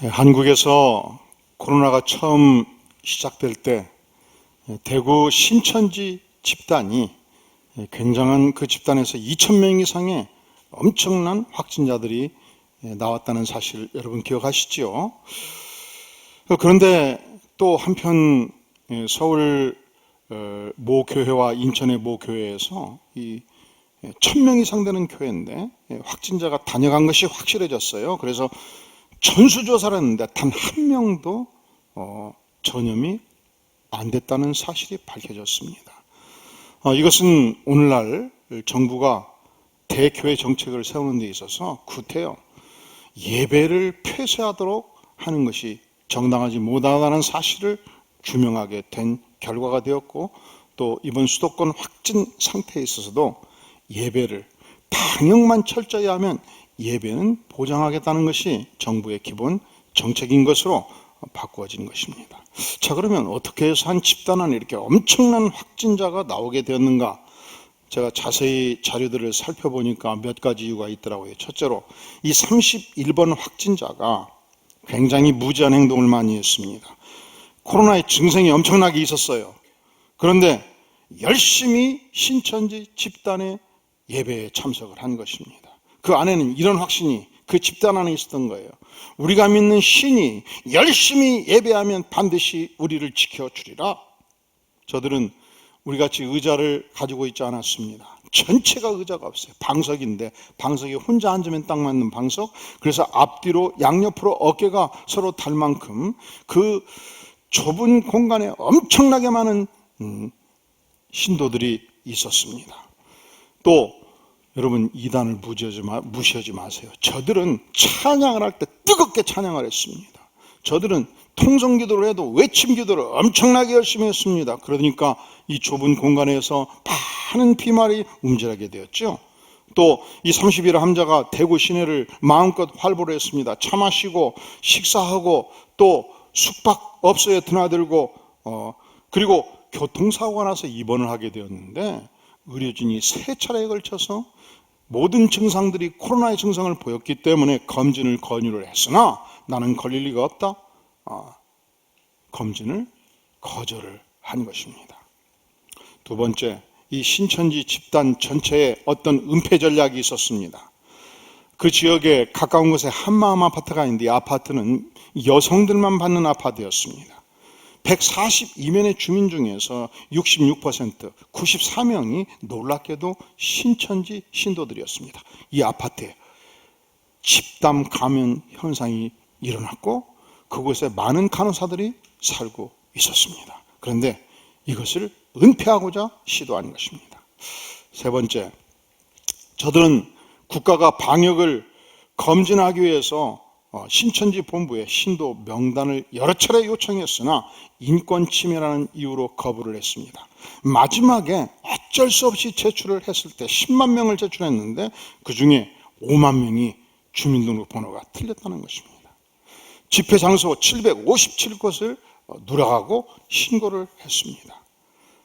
한국에서 코로나가 처음 시작될 때 대구 신천지 집단이 굉장한 그 집단에서 2,000명 이상의 엄청난 확진자들이 나왔다는 사실 여러분 기억하시죠? 그런데 또 한편 서울 모 교회와 인천의 모 교회에서 이 1,000명 이상 되는 교회인데 확진자가 다녀간 것이 확실해졌어요. 그래서 전수조사를 했는데 단 한 명도 전염이 안 됐다는 사실이 밝혀졌습니다. 이것은 오늘날 정부가 대교회 정책을 세우는 데 있어서 구태여 예배를 폐쇄하도록 하는 것이 정당하지 못하다는 사실을 규명하게 된 결과가 되었고, 또 이번 수도권 확진 상태에 있어서도 예배를 방역만 철저히 하면 예배는 보장하겠다는 것이 정부의 기본 정책인 것으로 바꾸어진 것입니다. 자, 그러면 어떻게 해서 한 집단 안에 이렇게 엄청난 확진자가 나오게 되었는가? 제가 자세히 자료들을 살펴보니까 몇 가지 이유가 있더라고요. 첫째로 이 31번 확진자가 굉장히 무지한 행동을 많이 했습니다. 코로나의 증상이 엄청나게 있었어요. 그런데 열심히 신천지 집단의 예배에 참석을 한 것입니다. 그 안에는 이런 확신이 그 집단 안에 있었던 거예요. 우리가 믿는 신이 열심히 예배하면 반드시 우리를 지켜주리라. 저들은 우리같이 의자를 가지고 있지 않았습니다. 전체가 의자가 없어요. 방석인데 방석에 혼자 앉으면 딱 맞는 방석. 그래서 앞뒤로 양옆으로 어깨가 서로 달 만큼 그 좁은 공간에 엄청나게 많은 신도들이 있었습니다. 또 여러분, 이단을 무시하지 마세요. 저들은 찬양을 할 때 뜨겁게 찬양을 했습니다. 저들은 통성기도를 해도 외침기도를 엄청나게 열심히 했습니다. 그러니까 이 좁은 공간에서 많은 비말이 움직이게 되었죠. 또 이 31 함자가 대구 시내를 마음껏 활보를 했습니다. 차 마시고 식사하고 또 숙박업소에 드나들고 그리고 교통사고가 나서 입원을 하게 되었는데, 의료진이 3차례에 걸쳐서 모든 증상들이 코로나의 증상을 보였기 때문에 검진을 권유를 했으나 나는 걸릴 리가 없다. 검진을 거절을 한 것입니다. 두 번째, 이 신천지 집단 전체에 어떤 은폐 전략이 있었습니다. 그 지역에 가까운 곳에 한마음 아파트가 있는데 이 아파트는 여성들만 받는 아파트였습니다. 142명의 주민 중에서 66%, 94명이 놀랍게도 신천지 신도들이었습니다. 이 아파트에 집단 감염 현상이 일어났고 그곳에 많은 간호사들이 살고 있었습니다. 그런데 이것을 은폐하고자 시도한 것입니다. 세 번째, 저들은 국가가 방역을 검진하기 위해서 신천지 본부에 신도 명단을 여러 차례 요청했으나 인권 침해라는 이유로 거부를 했습니다. 마지막에 어쩔 수 없이 제출을 했을 때 10만 명을 제출했는데 그 중에 5만 명이 주민등록번호가 틀렸다는 것입니다. 집회 장소 757곳을 누락하고 신고를 했습니다.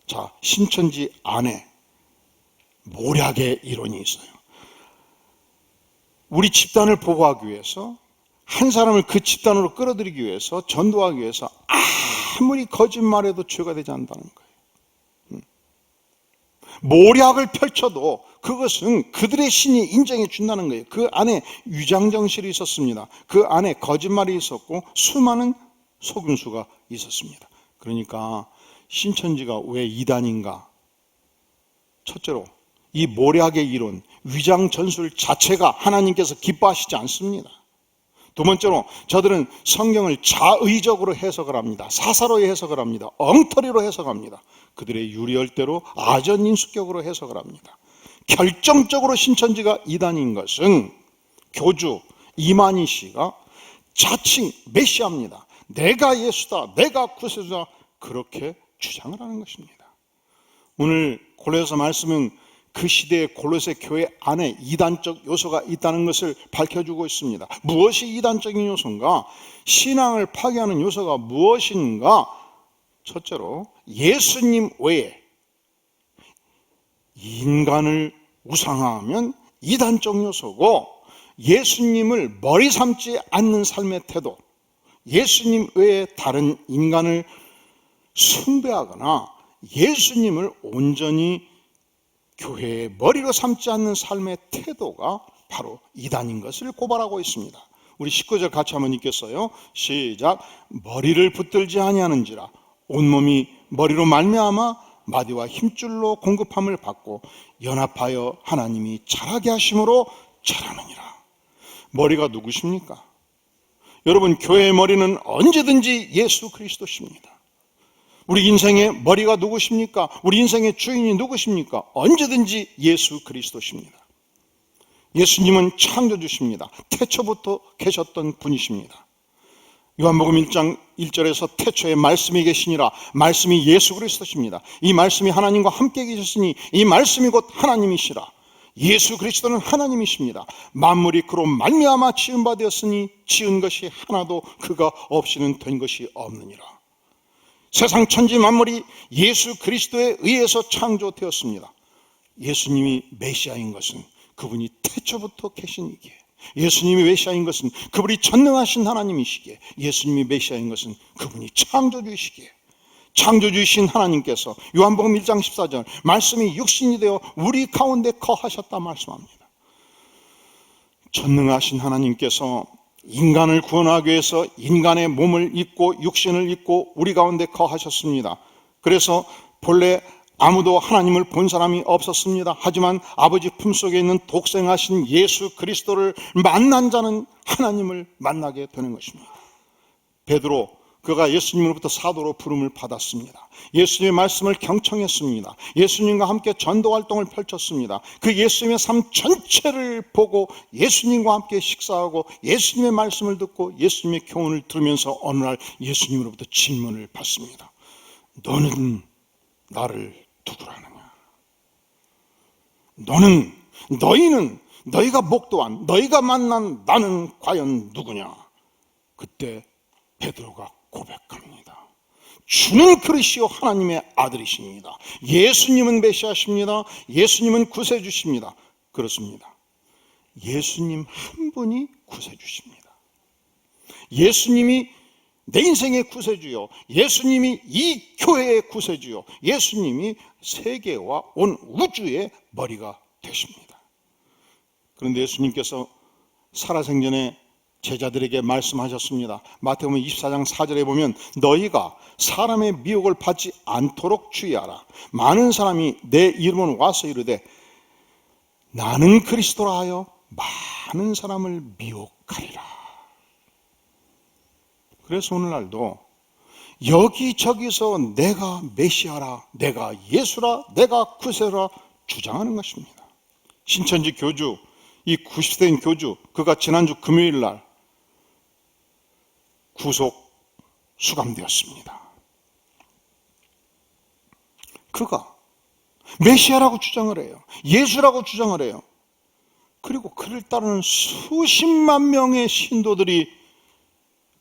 자, 신천지 안에 모략의 이론이 있어요. 우리 집단을 보호하기 위해서, 한 사람을 그 집단으로 끌어들이기 위해서, 전도하기 위해서 아무리 거짓말해도 죄가 되지 않는다는 거예요. 모략을 펼쳐도 그것은 그들의 신이 인정해 준다는 거예요. 그 안에 위장정실이 있었습니다. 그 안에 거짓말이 있었고 수많은 속임수가 있었습니다. 그러니까 신천지가 왜 이단인가? 첫째로 이 모략의 이론, 위장 전술 자체가 하나님께서 기뻐하시지 않습니다. 두 번째로 저들은 성경을 자의적으로 해석을 합니다. 사사로이 해석을 합니다. 엉터리로 해석합니다. 그들의 유리열대로 아전인수격으로 해석을 합니다. 결정적으로 신천지가 이단인 것은 교주 이만희 씨가 자칭 메시아입니다. 내가 예수다, 내가 구세주다, 그렇게 주장을 하는 것입니다. 오늘 골로새 말씀은 그 시대의 골로새 교회 안에 이단적 요소가 있다는 것을 밝혀주고 있습니다. 무엇이 이단적인 요소인가? 신앙을 파괴하는 요소가 무엇인가? 첫째로 예수님 외에 인간을 우상화하면 이단적 요소고, 예수님을 머리 삼지 않는 삶의 태도, 예수님 외에 다른 인간을 숭배하거나 예수님을 온전히 교회의 머리로 삼지 않는 삶의 태도가 바로 이단인 것을 고발하고 있습니다. 우리 19절 같이 한번 읽겠어요. 시작. 머리를 붙들지 아니하는지라 온몸이 머리로 말미암아 마디와 힘줄로 공급함을 받고 연합하여 하나님이 자라게 하심으로 자라느니라. 머리가 누구십니까? 여러분, 교회의 머리는 언제든지 예수 그리스도십니다. 우리 인생의 머리가 누구십니까? 우리 인생의 주인이 누구십니까? 언제든지 예수 그리스도십니다. 예수님은 창조주십니다. 태초부터 계셨던 분이십니다. 요한복음 1장 1절에서 태초에 말씀이 계시니라. 말씀이 예수 그리스도십니다. 이 말씀이 하나님과 함께 계셨으니 이 말씀이 곧 하나님이시라. 예수 그리스도는 하나님이십니다. 만물이 그로 말미암아 지은 바 되었으니 지은 것이 하나도 그가 없이는 된 것이 없느니라. 세상 천지 만물이 예수 그리스도에 의해서 창조되었습니다. 예수님이 메시아인 것은 그분이 태초부터 계시니기에, 예수님이 메시아인 것은 그분이 전능하신 하나님이시기에, 예수님이 메시아인 것은 그분이 창조주이시기에, 창조주이신 하나님께서 요한복음 1장 14절 말씀이 육신이 되어 우리 가운데 거하셨다 말씀합니다. 전능하신 하나님께서 인간을 구원하기 위해서 인간의 몸을 입고 육신을 입고 우리 가운데 거하셨습니다. 그래서 본래 아무도 하나님을 본 사람이 없었습니다. 하지만 아버지 품속에 있는 독생하신 예수 그리스도를 만난 자는 하나님을 만나게 되는 것입니다. 베드로, 그가 예수님으로부터 사도로 부름을 받았습니다. 예수님의 말씀을 경청했습니다. 예수님과 함께 전도 활동을 펼쳤습니다. 그 예수님의 삶 전체를 보고 예수님과 함께 식사하고 예수님의 말씀을 듣고 예수님의 교훈을 들으면서 어느 날 예수님으로부터 질문을 받습니다. 너는 나를 누구라느냐? 너희는 너희가 목도한 너희가 만난 나는 과연 누구냐? 그때 베드로가 고백합니다. 주는 그리스도 하나님의 아들이십니다. 예수님은 메시아십니다. 예수님은 구세주십니다. 그렇습니다. 예수님 한 분이 구세주십니다. 예수님이 내 인생의 구세주요, 예수님이 이 교회의 구세주요, 예수님이 세계와 온 우주의 머리가 되십니다. 그런데 예수님께서 살아생전에 제자들에게 말씀하셨습니다. 마태복음 24장 4절에 보면 너희가 사람의 미혹을 받지 않도록 주의하라. 많은 사람이 내 이름으로 와서 이르되 나는 그리스도라 하여 많은 사람을 미혹하리라. 그래서 오늘날도 여기저기서 내가 메시아라, 내가 예수라, 내가 구세라 주장하는 것입니다. 신천지 교주, 이 90세인 교주, 그가 지난주 금요일 날 구속 수감되었습니다. 그가 메시아라고 주장을 해요. 예수라고 주장을 해요. 그리고 그를 따르는 수십만 명의 신도들이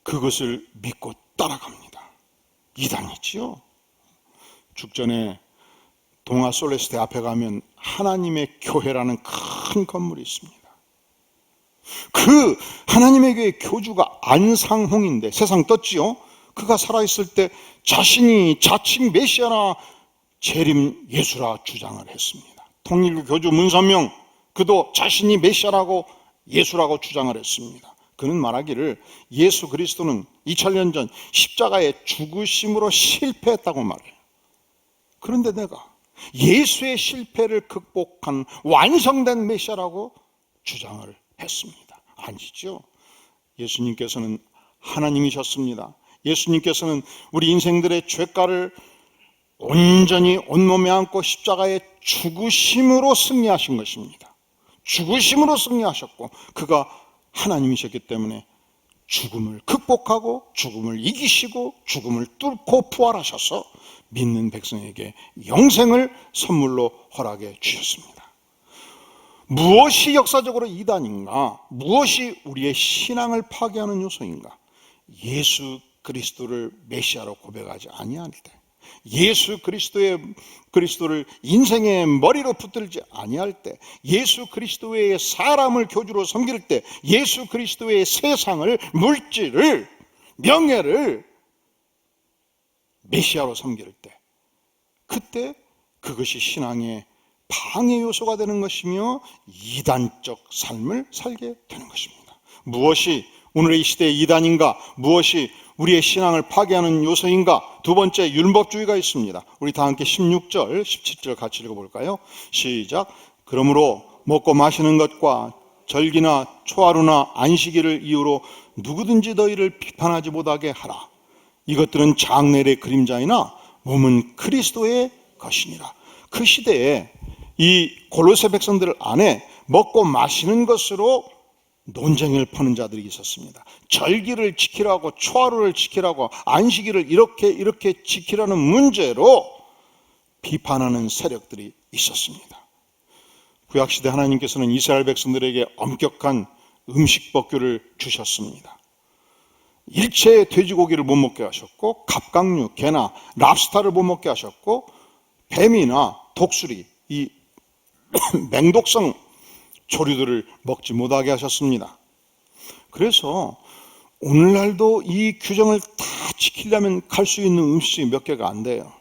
그것을 믿고 따라갑니다. 이단이지요. 죽전에 동아 솔레스테 앞에 가면 하나님의 교회라는 큰 건물이 있습니다. 그 하나님의 교회 교주가 안상홍인데 세상 떴지요. 그가 살아있을 때 자신이 자칭 메시아나 재림 예수라 주장을 했습니다. 통일교 교주 문선명, 그도 자신이 메시아라고 예수라고 주장을 했습니다. 그는 말하기를 예수 그리스도는 2000년 전 십자가의 죽으심으로 실패했다고 말해요. 그런데 내가 예수의 실패를 극복한 완성된 메시아라고 주장을 했습니다. 아니죠. 예수님께서는 하나님이셨습니다. 예수님께서는 우리 인생들의 죄가를 온전히 온몸에 안고 십자가의 죽으심으로 승리하신 것입니다. 죽으심으로 승리하셨고 그가 하나님이셨기 때문에 죽음을 극복하고 죽음을 이기시고 죽음을 뚫고 부활하셔서 믿는 백성에게 영생을 선물로 허락해 주셨습니다. 무엇이 역사적으로 이단인가? 무엇이 우리의 신앙을 파괴하는 요소인가? 예수 그리스도를 메시아로 고백하지 아니할 때, 예수 그리스도를 인생의 머리로 붙들지 아니할 때, 예수 그리스도의 사람을 교주로 섬길 때, 예수 그리스도의 세상을, 물질을 명예를 메시아로 섬길 때, 그때 그것이 신앙의 방해 요소가 되는 것이며 이단적 삶을 살게 되는 것입니다. 무엇이 오늘의 이 시대의 이단인가? 무엇이 우리의 신앙을 파괴하는 요소인가? 두 번째, 율법주의가 있습니다. 우리 다 함께 16절, 17절 같이 읽어볼까요? 시작. 그러므로 먹고 마시는 것과 절기나 초하루나 안식일을 이유로 누구든지 너희를 비판하지 못하게 하라. 이것들은 장래의 그림자이나 몸은 그리스도의 것이니라. 그 시대에 이 골로새 백성들 안에 먹고 마시는 것으로 논쟁을 퍼는 자들이 있었습니다. 절기를 지키라고, 초하루를 지키라고, 안식일을 이렇게 지키라는 문제로 비판하는 세력들이 있었습니다. 구약시대 하나님께서는 이스라엘 백성들에게 엄격한 음식 법규를 주셨습니다. 일체의 돼지고기를 못 먹게 하셨고, 갑각류, 개나 랍스타를 못 먹게 하셨고, 뱀이나 독수리, 이 맹독성 조류들을 먹지 못하게 하셨습니다. 그래서 오늘날도 이 규정을 다 지키려면 갈 수 있는 음식이 몇 개가 안 돼요.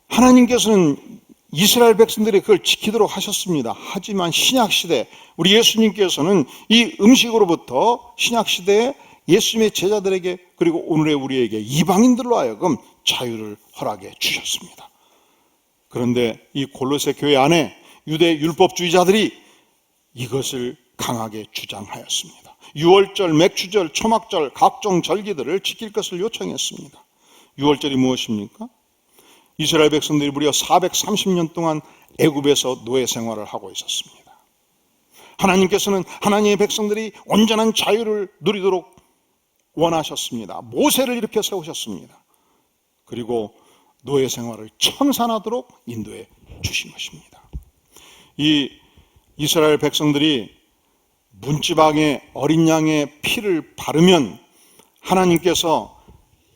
하나님께서는 이스라엘 백성들이 그걸 지키도록 하셨습니다. 하지만 신약시대, 우리 예수님께서는 이 음식으로부터 신약시대에 예수님의 제자들에게, 그리고 오늘의 우리에게, 이방인들로 하여금 자유를 허락해 주셨습니다. 그런데 이 골로새 교회 안에 유대 율법주의자들이 이것을 강하게 주장하였습니다. 유월절, 맥주절, 초막절, 각종 절기들을 지킬 것을 요청했습니다. 유월절이 무엇입니까? 이스라엘 백성들이 무려 430년 동안 애굽에서 노예 생활을 하고 있었습니다. 하나님께서는 하나님의 백성들이 온전한 자유를 누리도록 원하셨습니다. 모세를 이렇게 세우셨습니다. 그리고 노예 생활을 청산하도록 인도해 주신 것입니다. 이 이스라엘 백성들이 문지방에 어린 양의 피를 바르면 하나님께서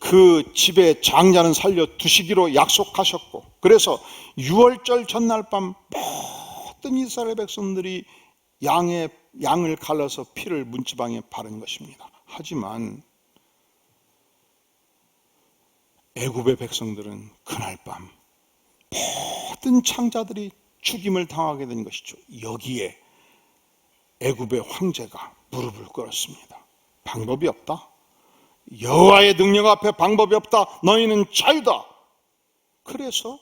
그 집의 장자는 살려 두시기로 약속하셨고, 그래서 유월절 전날 밤 모든 이스라엘 백성들이 양을 갈라서 피를 문지방에 바른 것입니다. 하지만 애굽의 백성들은 그날 밤 모든 창자들이 죽임을 당하게 된 것이죠. 여기에 애굽의 황제가 무릎을 꿇었습니다. 방법이 없다. 여호와의 능력 앞에 방법이 없다. 너희는 자유다. 그래서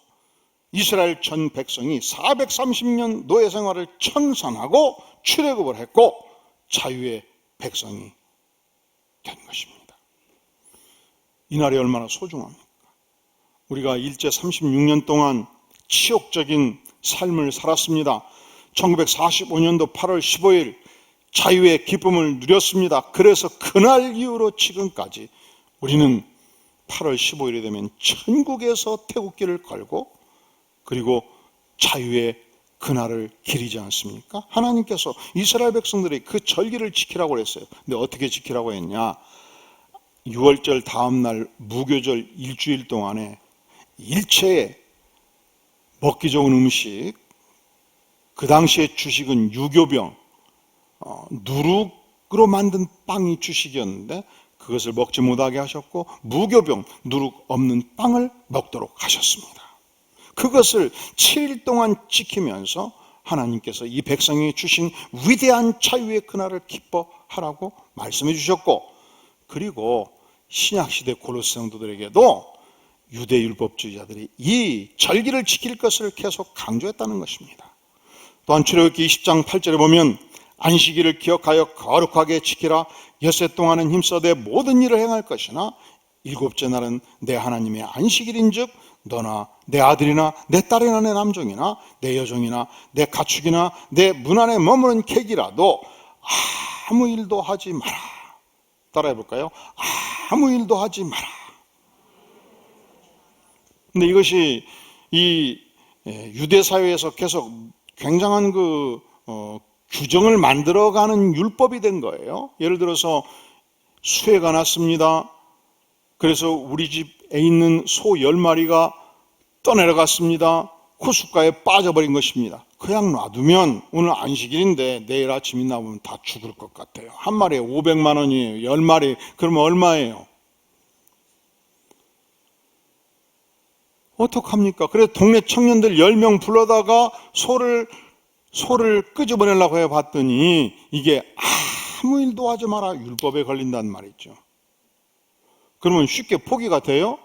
이스라엘 전 백성이 430년 노예 생활을 청산하고 출애굽을 했고 자유의 백성이 된 것입니다. 이날이 얼마나 소중합니까? 우리가 일제 36년 동안 치욕적인 삶을 살았습니다. 1945년도 8월 15일 자유의 기쁨을 누렸습니다. 그래서 그날 이후로 지금까지 우리는 8월 15일이 되면 천국에서 태극기를 걸고 그리고 자유의 그날을 기리지 않습니까? 하나님께서 이스라엘 백성들이 그 절기를 지키라고 했어요. 근데 어떻게 지키라고 했냐? 6월절 다음 날 무교절 일주일 동안에 일체의 먹기 좋은 음식, 그 당시에 주식은 유교병, 누룩으로 만든 빵이 주식이었는데 그것을 먹지 못하게 하셨고 무교병, 누룩 없는 빵을 먹도록 하셨습니다. 그것을 7일 동안 지키면서 하나님께서 이 백성이 주신 위대한 자유의 그날을 기뻐하라고 말씀해 주셨고, 그리고 신약시대 골로새 성도들에게도 유대 율법주의자들이 이 절기를 지킬 것을 계속 강조했다는 것입니다. 또한 출애굽기 20장 8절에 보면 안식일을 기억하여 거룩하게 지키라. 엿새 동안은 힘써대 모든 일을 행할 것이나 일곱째 날은 내 하나님의 안식일인즉 너나 내 아들이나 내 딸이나 내 남종이나 내 여종이나 내 가축이나 내 문 안에 머무는 객이라도 아무 일도 하지 마라. 따라해 볼까요? 아무 일도 하지 마라. 근데 이것이 이 유대 사회에서 계속 굉장한 규정을 만들어가는 율법이 된 거예요. 예를 들어서 수해가 났습니다. 그래서 우리 집에 있는 소 10마리가 떠내려갔습니다. 호숫가에 빠져버린 것입니다. 그냥 놔두면 오늘 안식일인데 내일 아침이 나오면 다 죽을 것 같아요. 한 마리에 500만 원이에요. 10마리 그러면 얼마예요? 어떡합니까? 그래서 동네 청년들 10명 불러다가 소를 끄집어내려고 해봤더니 이게 아무 일도 하지 마라 율법에 걸린단 말이죠. 그러면 쉽게 포기가 돼요?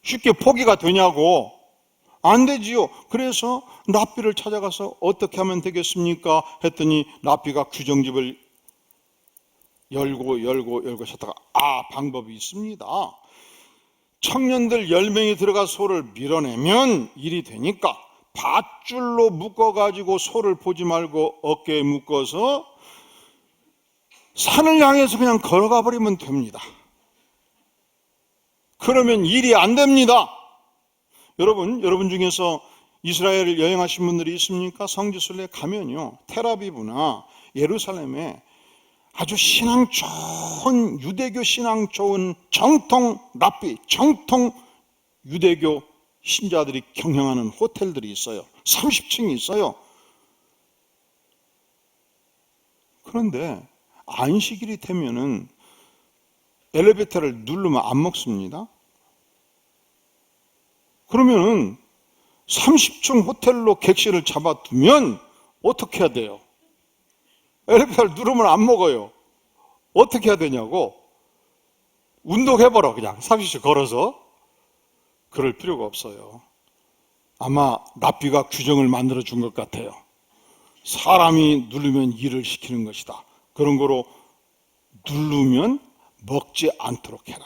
쉽게 포기가 되냐고? 안 되지요. 그래서 랍비를 찾아가서 어떻게 하면 되겠습니까? 했더니 랍비가 규정집을 열고 찾다가 방법이 있습니다. 청년들 10명이 들어가 소를 밀어내면 일이 되니까 밧줄로 묶어가지고 소를 보지 말고 어깨에 묶어서 산을 향해서 그냥 걸어가 버리면 됩니다. 그러면 일이 안 됩니다. 여러분 중에서 이스라엘을 여행하신 분들이 있습니까? 성지순례 가면요, 텔아비브나 예루살렘에 아주 신앙 좋은, 유대교 신앙 좋은 정통 랍비, 정통 유대교 신자들이 경영하는 호텔들이 있어요. 30층이 있어요. 그런데 안식일이 되면은 엘리베이터를 누르면 안 먹습니다. 그러면은 30층 호텔로 객실을 잡아두면 어떻게 해야 돼요? 엘리베이터를 누르면 안 먹어요. 어떻게 해야 되냐고? 운동해보라, 그냥 30층 걸어서. 그럴 필요가 없어요. 아마 랍비가 규정을 만들어 준 것 같아요. 사람이 누르면 일을 시키는 것이다. 그런 거로 누르면 먹지 않도록 해라.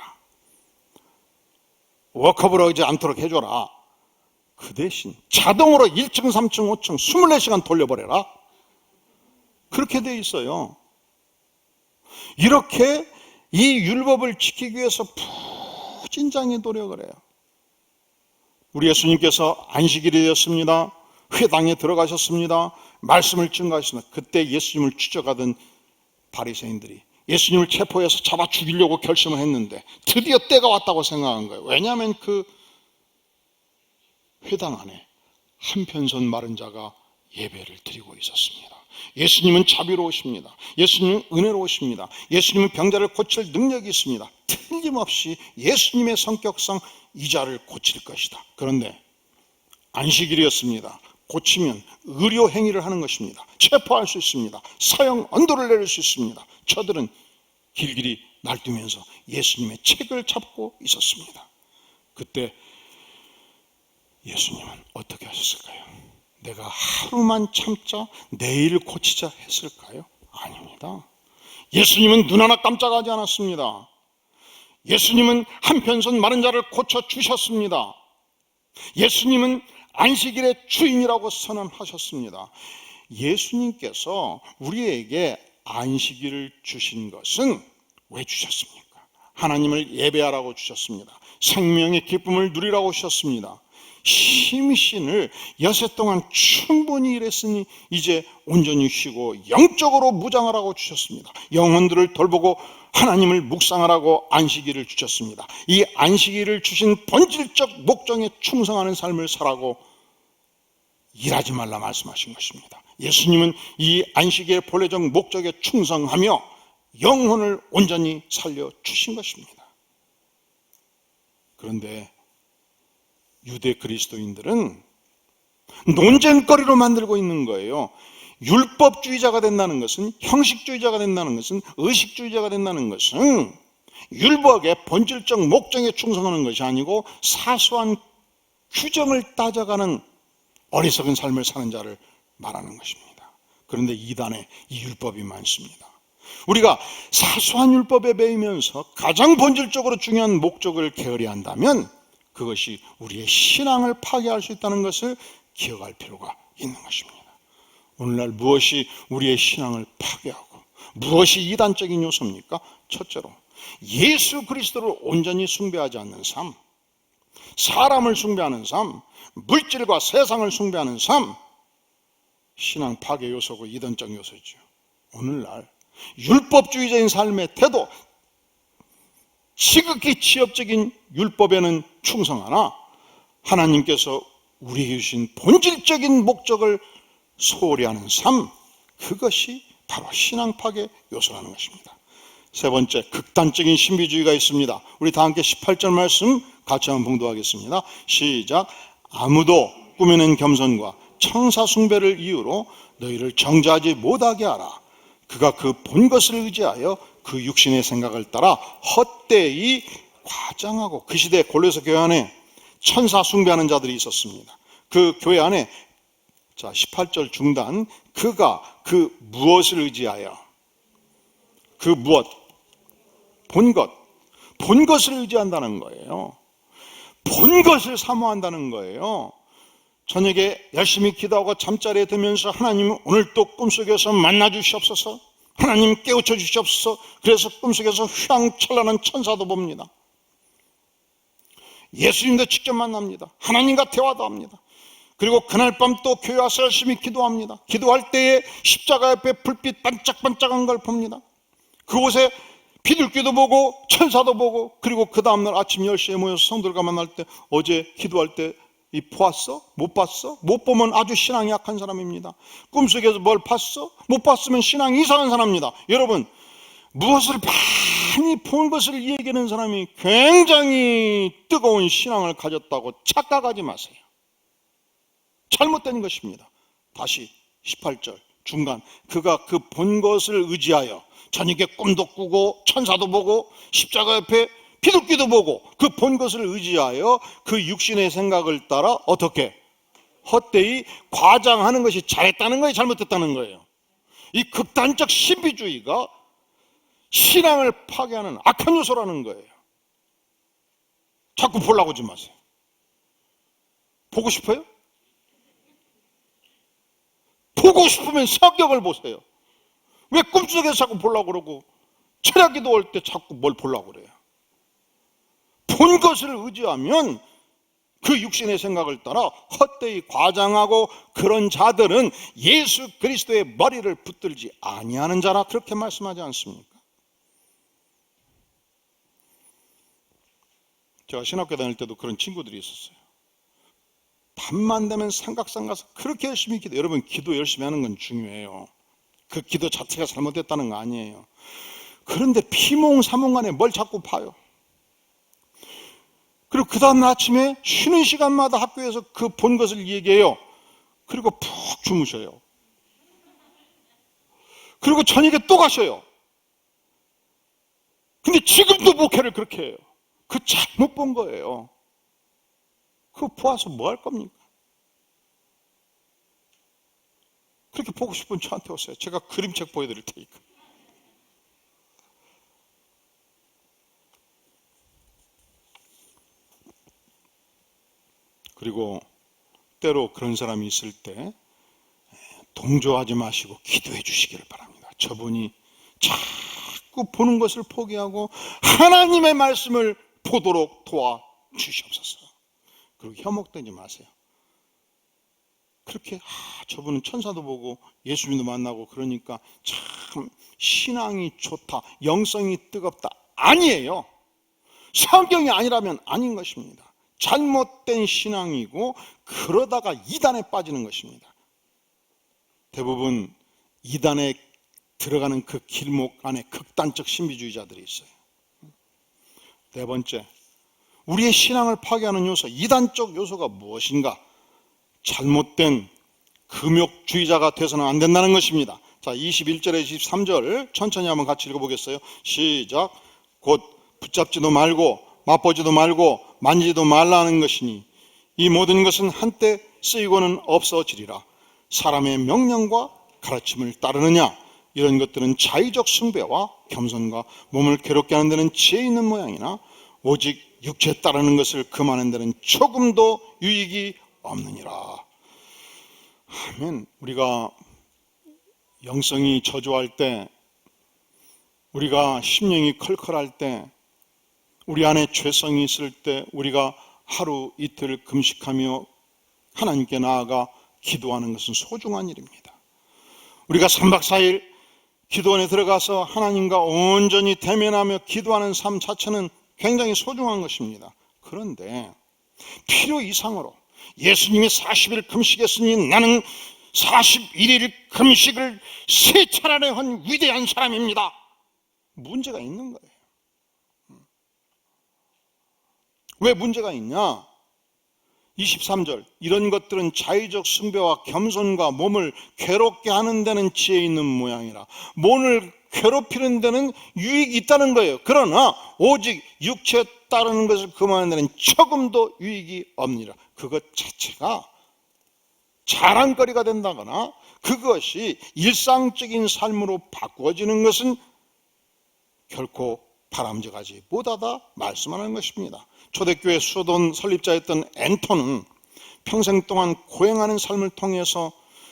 워커블 하지 않도록 해줘라. 그 대신 자동으로 1층, 3층, 5층 24시간 돌려버려라. 그렇게 돼 있어요. 이렇게 이 율법을 지키기 위해서 부진장에 노력을 해요. 우리 예수님께서 안식일이 되었습니다. 회당에 들어가셨습니다. 말씀을 증거하셨습니다. 그때 예수님을 추적하던 바리새인들이 예수님을 체포해서 잡아 죽이려고 결심을 했는데 드디어 때가 왔다고 생각한 거예요. 왜냐하면 그 회당 안에 한편선 마른 자가 예배를 드리고 있었습니다. 예수님은 자비로우십니다. 예수님은 은혜로우십니다. 예수님은 병자를 고칠 능력이 있습니다. 틀림없이 예수님의 성격상 이 자를 고칠 것이다. 그런데 안식일이었습니다. 고치면 의료 행위를 하는 것입니다. 체포할 수 있습니다. 사형 언도를 내릴 수 있습니다. 저들은 길길이 날뛰면서 예수님의 책을 잡고 있었습니다. 그때 예수님은 어떻게 하셨을까요? 내가 하루만 참자 내일 고치자 했을까요? 아닙니다. 예수님은 눈 하나 깜짝하지 않았습니다. 예수님은 한편선 마른 자를 고쳐주셨습니다. 예수님은 안식일의 주인이라고 선언하셨습니다. 예수님께서 우리에게 안식일을 주신 것은 왜 주셨습니까? 하나님을 예배하라고 주셨습니다. 생명의 기쁨을 누리라고 주셨습니다. 심신을 여세 동안 충분히 일했으니 이제 온전히 쉬고 영적으로 무장하라고 주셨습니다. 영혼들을 돌보고 하나님을 묵상하라고 안식일을 주셨습니다. 이 안식일을 주신 본질적 목적에 충성하는 삶을 살라고 일하지 말라 말씀하신 것입니다. 예수님은 이 안식일의 본래적 목적에 충성하며 영혼을 온전히 살려주신 것입니다. 그런데 유대 그리스도인들은 논쟁거리로 만들고 있는 거예요. 율법주의자가 된다는 것은, 형식주의자가 된다는 것은, 의식주의자가 된다는 것은 율법의 본질적 목적에 충성하는 것이 아니고 사소한 규정을 따져가는 어리석은 삶을 사는 자를 말하는 것입니다. 그런데 이단에 이 율법이 많습니다. 우리가 사소한 율법에 매이면서 가장 본질적으로 중요한 목적을 게으리한다면 그것이 우리의 신앙을 파괴할 수 있다는 것을 기억할 필요가 있는 것입니다. 오늘날 무엇이 우리의 신앙을 파괴하고 무엇이 이단적인 요소입니까? 첫째로 예수 그리스도를 온전히 숭배하지 않는 삶, 사람을 숭배하는 삶, 물질과 세상을 숭배하는 삶, 신앙 파괴 요소고 이단적 요소죠. 오늘날 율법주의적인 삶의 태도, 지극히 치업적인 율법에는 충성하나 하나님께서 우리에게 주신 본질적인 목적을 소홀히 하는 삶, 그것이 바로 신앙 파괴 요소라는 것입니다. 세 번째, 극단적인 신비주의가 있습니다. 우리 다 함께 18절 말씀 같이 한번 봉독하겠습니다. 시작. 아무도 꾸미는 겸손과 청사 숭배를 이유로 너희를 정죄하지 못하게 하라. 그가 그 본 것을 의지하여 그 육신의 생각을 따라 헛되이 과장하고. 그 시대 골로새 교회 안에 천사 숭배하는 자들이 있었습니다. 그 교회 안에, 자 18절 중단, 그가 그 무엇을 의지하여, 그 무엇, 본 것을 의지한다는 거예요. 본 것을 사모한다는 거예요. 저녁에 열심히 기도하고 잠자리에 들면서 하나님 오늘 또 꿈속에서 만나 주시옵소서, 하나님 깨우쳐 주시옵소서. 그래서 꿈속에서 휘황찬란한 천사도 봅니다. 예수님도 직접 만납니다. 하나님과 대화도 합니다. 그리고 그날 밤 또 교회 와서 열심히 기도합니다. 기도할 때에 십자가 옆에 불빛 반짝반짝한 걸 봅니다. 그곳에 비둘기도 보고 천사도 보고, 그리고 그 다음날 아침 10시에 모여서 성도들과 만날 때 어제 기도할 때 이 보았어? 못 봤어? 못 보면 아주 신앙이 약한 사람입니다. 꿈속에서 뭘 봤어? 못 봤으면 신앙이 이상한 사람입니다. 여러분, 무엇을 많이 본 것을 얘기하는 사람이 굉장히 뜨거운 신앙을 가졌다고 착각하지 마세요. 잘못된 것입니다. 다시 18절 중간, 그가 그 본 것을 의지하여 저녁에 꿈도 꾸고 천사도 보고 십자가 옆에 비둘기도 보고, 그 본 것을 의지하여 그 육신의 생각을 따라 어떻게 헛되이 과장하는 것이 잘했다는 거예요, 잘못했다는 거예요. 이 극단적 신비주의가 신앙을 파괴하는 악한 요소라는 거예요. 자꾸 보려고 하지 마세요. 보고 싶어요? 보고 싶으면 성경을 보세요. 왜 꿈속에서 자꾸 보려고 그러고 철야 기도할 때 자꾸 뭘 보려고 그래요? 본 것을 의지하면 그 육신의 생각을 따라 헛되이 과장하고, 그런 자들은 예수 그리스도의 머리를 붙들지 아니하는 자라, 그렇게 말씀하지 않습니까? 제가 신학교 다닐 때도 그런 친구들이 있었어요. 밤만 되면 삼각산 가서 그렇게 열심히 기도. 여러분, 기도 열심히 하는 건 중요해요. 그 기도 자체가 잘못됐다는 거 아니에요. 그런데 피몽사몽간에 뭘 자꾸 봐요. 그리고 그 다음 아침에 쉬는 시간마다 학교에서 그 본 것을 얘기해요. 그리고 푹 주무셔요. 그리고 저녁에 또 가셔요. 근데 지금도 목회를 그렇게 해요. 그 잘못 본 거예요. 그거 보아서 뭐 할 겁니까? 그렇게 보고 싶으면 저한테 오세요. 제가 그림책 보여드릴 테니까. 그리고 때로 그런 사람이 있을 때 동조하지 마시고 기도해 주시기를 바랍니다. 저분이 자꾸 보는 것을 포기하고 하나님의 말씀을 보도록 도와주시옵소서. 그리고 혐오되지 마세요. 그렇게 저분은 천사도 보고 예수님도 만나고 그러니까 참 신앙이 좋다, 영성이 뜨겁다, 아니에요. 성경이 아니라면 아닌 것입니다. 잘못된 신앙이고, 그러다가 이단에 빠지는 것입니다. 대부분 이단에 들어가는 그 길목 안에 극단적 신비주의자들이 있어요. 네 번째, 우리의 신앙을 파괴하는 요소, 이단적 요소가 무엇인가? 잘못된 금욕주의자가 돼서는 안 된다는 것입니다. 자, 21절에 23절 천천히 한번 같이 읽어보겠어요. 시작. 곧 붙잡지도 말고 맛보지도 말고 만지지도 말라는 것이니 이 모든 것은 한때 쓰이고는 없어지리라. 사람의 명령과 가르침을 따르느냐? 이런 것들은 자의적 숭배와 겸손과 몸을 괴롭게 하는 데는 지혜 있는 모양이나 오직 육체에 따르는 것을 금하는 데는 조금도 유익이 없느니라. 아멘. 우리가 영성이 저조할 때, 우리가 심령이 컬컬할 때, 우리 안에 죄성이 있을 때, 우리가 하루 이틀 금식하며 하나님께 나아가 기도하는 것은 소중한 일입니다. 우리가 3박 4일 기도원에 들어가서 하나님과 온전히 대면하며 기도하는 삶 자체는 굉장히 소중한 것입니다. 그런데 필요 이상으로 예수님이 40일 금식했으니 나는 41일 금식을 3차례 한 위대한 사람입니다. 문제가 있는 거예요. 왜 문제가 있냐? 23절, 이런 것들은 자의적 숭배와 겸손과 몸을 괴롭게 하는 데는 지혜 있는 모양이라. 몸을 괴롭히는 데는 유익이 있다는 거예요. 그러나 오직 육체에 따르는 것을 금하는 데는 조금도 유익이 없느니라. 그것 자체가 자랑거리가 된다거나 그것이 일상적인 삶으로 바꾸어지는 것은 결코 바람직하지 못하다 말씀하는 것입니다. 초대교회 수도원 설립자였던 앤톤은 평생 동안 고행하는 삶을 통해서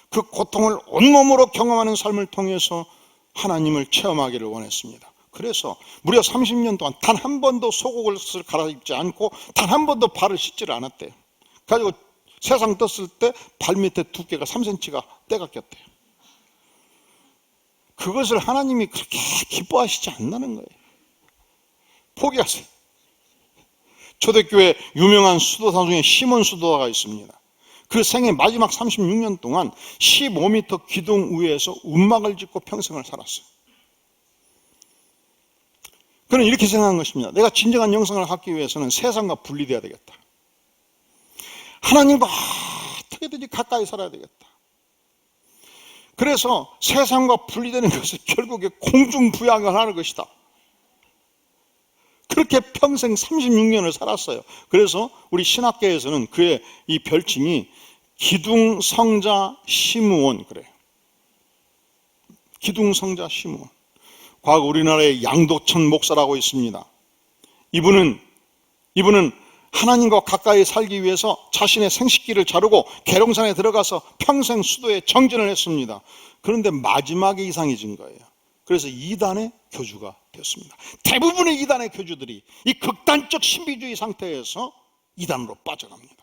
그 고통을 온몸으로 경험하는 삶을 통해서 하나님을 체험하기를 원했습니다. 그래서 무려 30년 동안 단 한 번도 속옷을 갈아입지 않고 단 한 번도 발을 씻지를 않았대요. 가지고 세상 떴을 때 발밑에 두께가 3cm가 때가 꼈대요. 그것을 하나님이 그렇게 기뻐하시지 않는다는 거예요. 포기하세요. 초대교회 유명한 수도사 중에 시몬 수도사가 있습니다. 그 생애 마지막 36년 동안 15m 기둥 위에서 움막을 짓고 평생을 살았어요. 그는 이렇게 생각한 것입니다. 내가 진정한 영성을 갖기 위해서는 세상과 분리되어야 되겠다. 하나님과 어떻게든지 가까이 살아야 되겠다. 그래서 세상과 분리되는 것은 결국에 공중부양을 하는 것이다. 그렇게 평생 36년을 살았어요. 그래서 우리 신학계에서는 그의 이 별칭이 기둥성자 시므온 그래요. 기둥성자 시므온. 과거 우리나라의 양도천 목사라고 있습니다. 이분은 하나님과 가까이 살기 위해서 자신의 생식기를 자르고 계룡산에 들어가서 평생 수도에 정진을 했습니다. 그런데 마지막에 이상이 진 거예요. 그래서 이단의 교주가 되었습니다. 대부분의 이단의 교주들이 이 극단적 신비주의 상태에서 이단으로 빠져갑니다.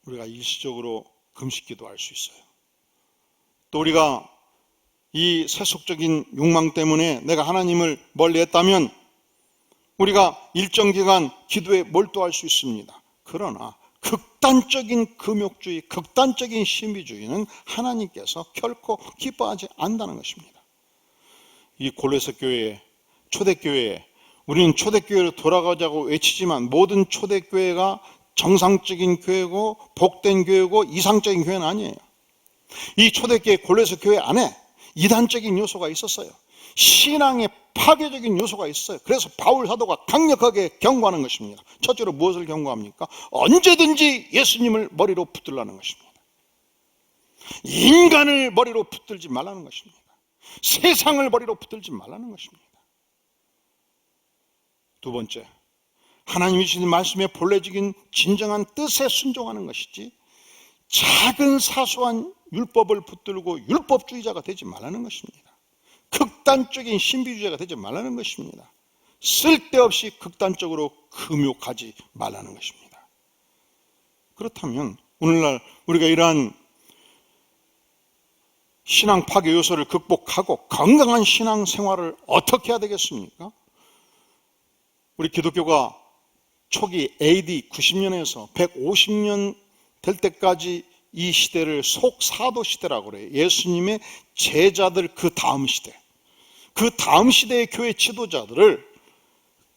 우리가 일시적으로 금식기도 할 수 있어요. 또 우리가 이 세속적인 욕망 때문에 내가 하나님을 멀리했다면 우리가 일정 기간 기도에 몰두할 수 있습니다. 그러나 극단적인 금욕주의, 극단적인 신비주의는 하나님께서 결코 기뻐하지 않는다는 것입니다. 이 골로새 교회, 초대교회에 우리는 초대교회로 돌아가자고 외치지만 모든 초대교회가 정상적인 교회고 복된 교회고 이상적인 교회는 아니에요. 이 초대교회 골로새 교회 안에 이단적인 요소가 있었어요. 신앙의 파괴적인 요소가 있어요. 그래서 바울 사도가 강력하게 경고하는 것입니다. 첫째로 무엇을 경고합니까? 언제든지 예수님을 머리로 붙들라는 것입니다. 인간을 머리로 붙들지 말라는 것입니다. 세상을 머리로 붙들지 말라는 것입니다. 두 번째, 하나님이 주신 말씀의 본래적인 진정한 뜻에 순종하는 것이지 작은 사소한 율법을 붙들고 율법주의자가 되지 말라는 것입니다. 극단적인 신비주의자가 되지 말라는 것입니다. 쓸데없이 극단적으로 금욕하지 말라는 것입니다. 그렇다면 오늘날 우리가 이러한 신앙 파괴 요소를 극복하고 건강한 신앙 생활을 어떻게 해야 되겠습니까? 우리 기독교가 초기 AD 90년에서 150년 될 때까지 이 시대를 속사도 시대라고 그래요. 예수님의 제자들 그 다음 시대. 그 다음 시대의 교회 지도자들을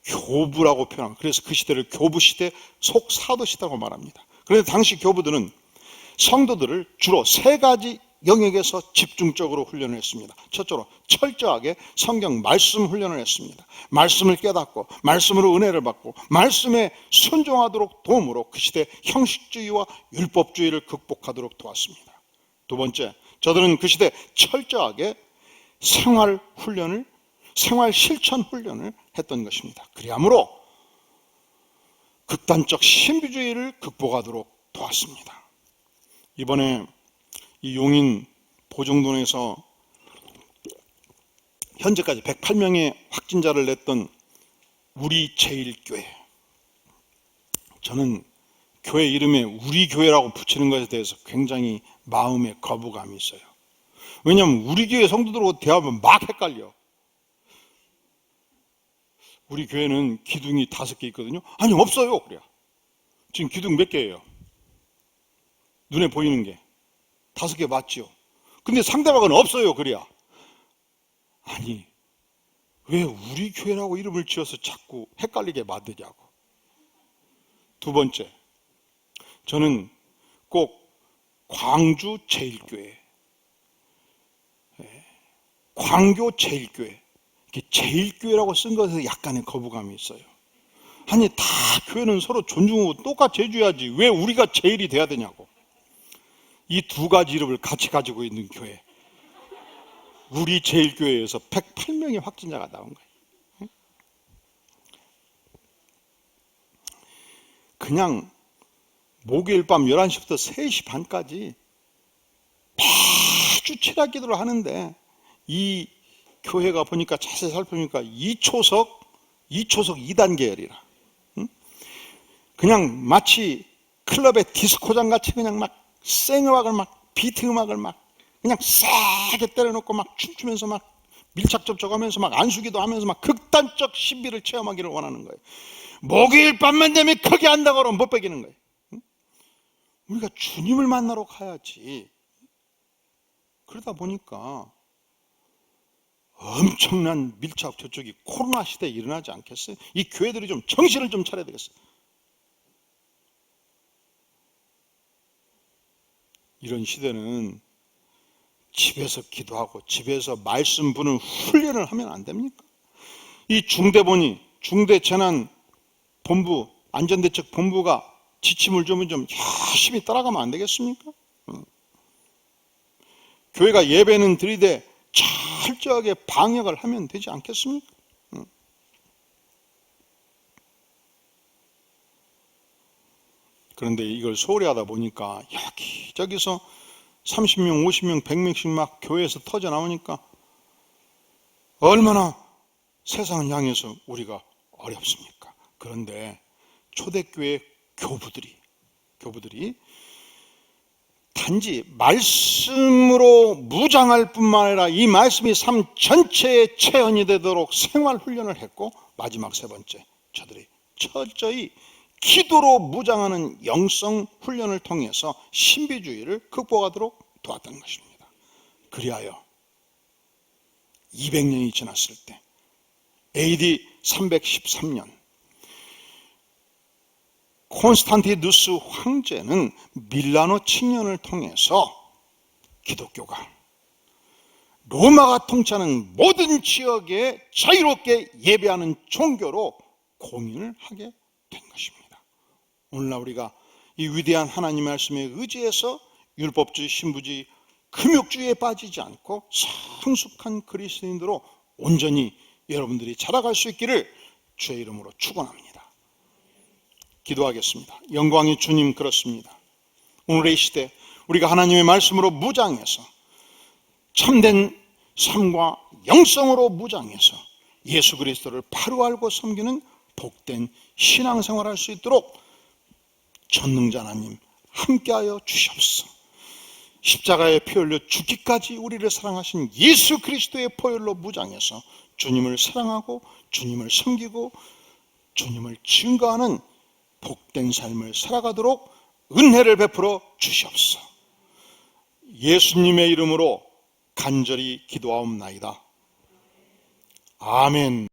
교부라고 표현합니다. 그래서 그 시대를 교부시대, 속사도 시대라고 말합니다. 그런데 당시 교부들은 성도들을 주로 세 가지 영역에서 집중적으로 훈련을 했습니다. 첫째로 철저하게 성경 말씀 훈련을 했습니다. 말씀을 깨닫고 말씀으로 은혜를 받고 말씀에 순종하도록 도움으로 그 시대 형식주의와 율법주의를 극복하도록 도왔습니다. 두 번째, 저들은 그 시대 철저하게 생활 훈련을, 생활 실천 훈련을 했던 것입니다. 그리하므로 극단적 신비주의를 극복하도록 도왔습니다. 이번에 이 용인 보정동에서 현재까지 108명의 확진자를 냈던 우리 제일교회, 저는 교회 이름에 우리 교회라고 붙이는 것에 대해서 굉장히 마음에 거부감이 있어요. 왜냐하면 우리 교회 성도들하고 대하면 막 헷갈려. 우리 교회는 기둥이 5개 있거든요. 아니 없어요. 그래요. 지금 기둥 몇 개예요? 눈에 보이는 게 5개 맞지요. 근데 상대방은 없어요. 그래야. 아니, 왜 우리 교회라고 이름을 지어서 자꾸 헷갈리게 만드냐고. 두 번째, 저는 꼭 광주 제일교회, 광교 제일교회, 제일교회라고 쓴 것에 약간의 거부감이 있어요. 아니, 다 교회는 서로 존중하고 똑같이 해줘야지 왜 우리가 제일이 돼야 되냐고. 이 두 가지 이름을 같이 가지고 있는 교회, 우리 제일교회에서 108명의 확진자가 나온 거예요. 그냥 목요일 밤 11시부터 3시 반까지 매주 철학 기도를 하는데, 이 교회가 보니까 자세히 살펴보니까 2초석 2단계열이라. 그냥 마치 클럽의 디스코장 같이 그냥 막 생음악을 막 비트 음악을 막 그냥 세게 때려놓고 막 춤추면서 막 밀착 접촉하면서 막 안수기도 하면서 막 극단적 신비를 체험하기를 원하는 거예요. 목요일 밤만 되면 크게 한다고 하면 못 베기는 거예요. 우리가 주님을 만나러 가야지. 그러다 보니까 엄청난 밀착 접촉이 코로나 시대에 일어나지 않겠어요? 이 교회들이 좀 정신을 좀 차려야 되겠어요. 이런 시대는 집에서 기도하고 집에서 말씀 부는 훈련을 하면 안 됩니까? 이 중대본이 중대재난본부 안전대책본부가 지침을 주면 좀 열심히 따라가면 안 되겠습니까? 교회가 예배는 드리되 철저하게 방역을 하면 되지 않겠습니까? 그런데 이걸 소홀히 하다 보니까 여기저기서 30명, 50명, 100명씩 막 교회에서 터져 나오니까 얼마나 세상을 향해서 우리가 어렵습니까? 그런데 초대교회 교부들이 단지 말씀으로 무장할 뿐만 아니라 이 말씀이 삶 전체의 체현이 되도록 생활 훈련을 했고, 마지막 세 번째, 저들이 철저히 기도로 무장하는 영성 훈련을 통해서 신비주의를 극복하도록 도왔다는 것입니다. 그리하여 200년이 지났을 때 AD 313년 콘스탄티누스 황제는 밀라노 칙령을 통해서 기독교가 로마가 통치하는 모든 지역에 자유롭게 예배하는 종교로 공인을 하게 된 것입니다. 오늘날 우리가 이 위대한 하나님 말씀에 의지해서 율법주의, 신부주의, 금욕주의에 빠지지 않고 성숙한 그리스도인으로 온전히 여러분들이 자라갈 수 있기를 주의 이름으로 축원합니다. 기도하겠습니다. 영광의 주님, 그렇습니다. 오늘의 이 시대 우리가 하나님의 말씀으로 무장해서 참된 삶과 영성으로 무장해서 예수 그리스도를 바로 알고 섬기는 복된 신앙생활을 할 수 있도록 전능자 하나님 함께하여 주시옵소서. 십자가에 피 흘려 죽기까지 우리를 사랑하신 예수 그리스도의 보혈로 무장해서 주님을 사랑하고 주님을 섬기고 주님을 증거하는 복된 삶을 살아가도록 은혜를 베풀어 주시옵소서. 예수님의 이름으로 간절히 기도하옵나이다. 아멘.